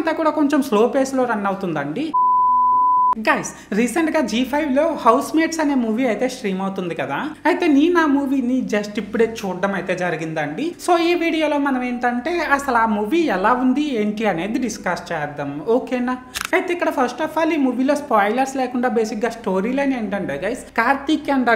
అంతా కూడా కొంచెం స్లో పేస్లో రన్ అవుతుందండి. గైస్ రీసెంట్గా G5లో హౌస్ మేట్స్ అనే మూవీ అయితే స్ట్రీమ్ అవుతుంది కదా. అయితే నేను ఆ మూవీని జస్ట్ ఇప్పుడే చూడడం అయితే జరిగిందండి. సో ఈ వీడియోలో మనం ఏంటంటే అసలు ఆ మూవీ ఎలా ఉంది ఏంటి అనేది డిస్కస్ చేద్దాం, ఓకేనా. అయితే ఇక్కడ ఫస్ట్ ఆఫ్ ఆల్ ఈ మూవీలో స్పాయిలర్స్ లేకుండా బేసిక్గా స్టోరీ లైన్ ఏంటంటే గైస్, కార్తీక్ అండ్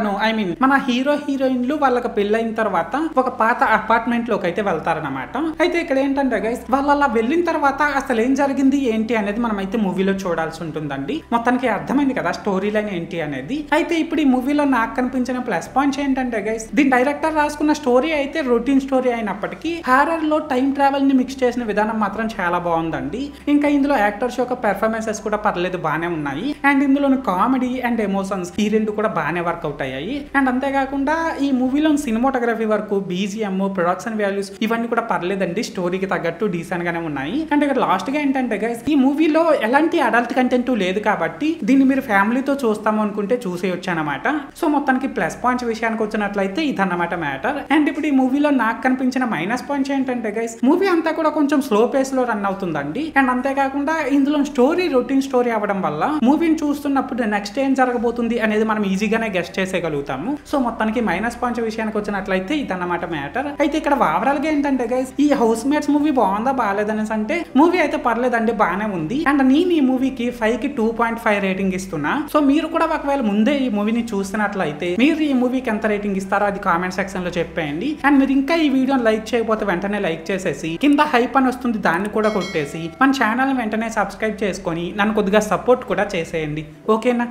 మన హీరో హీరోయిన్లు వాళ్ళకి పెళ్ళైన తర్వాత ఒక పాత అపార్ట్మెంట్ లోకి అయితే వెళ్తారనమాట. అయితే ఇక్కడ ఏంటంటే గైస్, వాళ్ళు అలా వెళ్ళిన తర్వాత అసలు ఏం జరిగింది ఏంటి అనేది మనం అయితే మూవీలో చూడాల్సి ఉంటుందండి. మొత్తానికి అర్థమైంది కదా స్టోరీ లైన్ ఏంటి అనేది. అయితే ఇప్పుడు ఈ మూవీలో నాకు కనిపించిన ప్లస్ పాయింట్స్ ఏంటంటే గైస్, దీని డైరెక్టర్ రాసుకున్న స్టోరీ అయితే రొటీన్ స్టోరీ అయినప్పటికీ హారర్ లో టైం ట్రావెల్ ని మిక్స్ చేసిన విధానం మాత్రం చాలా బాగుందండి. ఇంకా ఇందులో యాక్టర్స్ యొక్క పెర్ఫార్మెన్సెస్ కూడా పర్లేదు, బాగానే ఉన్నాయి. అండ్ ఇందులోని కామెడీ అండ్ ఎమోషన్స్ ఈ రెండు కూడా బాగానే వర్కౌట్ అయ్యాయి. అండ్ అంతేకాకుండా ఈ మూవీలో సినిమాటోగ్రఫీ వరకు, BGM, ప్రొడక్షన్ వాల్యూస్ ఇవన్నీ కూడా పర్లేదండి, స్టోరీకి తగ్గట్టు డీసెంట్ గానే ఉన్నాయి. అండ్ ఇక్కడ లాస్ట్ గా ఏంటంటే గైస్, ఈ మూవీలో ఎలాంటి అడల్ట్ కంటెంట్ లేదు కాబట్టి దీన్ని మీరు ఫ్యామిలీతో చూస్తాము అనుకుంటే చూసేయొచ్చు అనమాట. సో మొత్తానికి ప్లస్ పాయింట్స్ విషయానికి వచ్చినట్లయితే ఇదన్నమాట మ్యాటర్. అండ్ ఇప్పుడు ఈ మూవీలో నాకు కనిపించిన మైనస్ పాయింట్స్ ఏంటంటే గైస్, మూవీ అంతా కూడా కొంచెం స్లో పేస్ లో రన్ అవుతుందండి. అండ్ అంతేకాకుండా ఇందులో స్టోరీ రొటీన్ స్టోరీ అవ్వడం వల్ల మూవీని చూస్తున్నప్పుడు నెక్స్ట్ ఏం జరగబోతుంది అనేది మనం ఈజీగానే గెస్ట్ చేసేయగలుగుతాము. సో మొత్తానికి మైనస్ పాయింట్స్ విషయానికి వచ్చినట్లయితే ఇదన్నమాట మ్యాటర్. అయితే ఇక్కడ ఓవరాల్ గా ఏంటంటే గైస్, ఈ హౌస్ మేట్స్ మూవీ బాగుందా బాగాలేదనేసి అంటే మూవీ అయితే పర్లేదండి, బాగానే ఉంది. అండ్ నేను ఈ మూవీకి 5కి 2.5 రేటింగ్ ఇస్తున్నా. సో మీరు కూడా ఒకవేళ ముందే ఈ మూవీని చూస్తున్నట్లయితే మీరు ఈ మూవీకి ఎంత రేటింగ్ ఇస్తారో అది కామెంట్ సెక్షన్ లో చెప్పేయండి. అండ్ మీరు ఇంకా ఈ వీడియోని లైక్ చేయకపోతే వెంటనే లైక్ చేసేసి కింద హైప్ అని వస్తుంది దాన్ని కూడా కొట్టేసి మన ఛానల్ వెంటనే సబ్స్క్రైబ్ చేసుకొని నన్ను కొద్దిగా సపోర్ట్ కూడా చేసేయండి, ఓకేనా.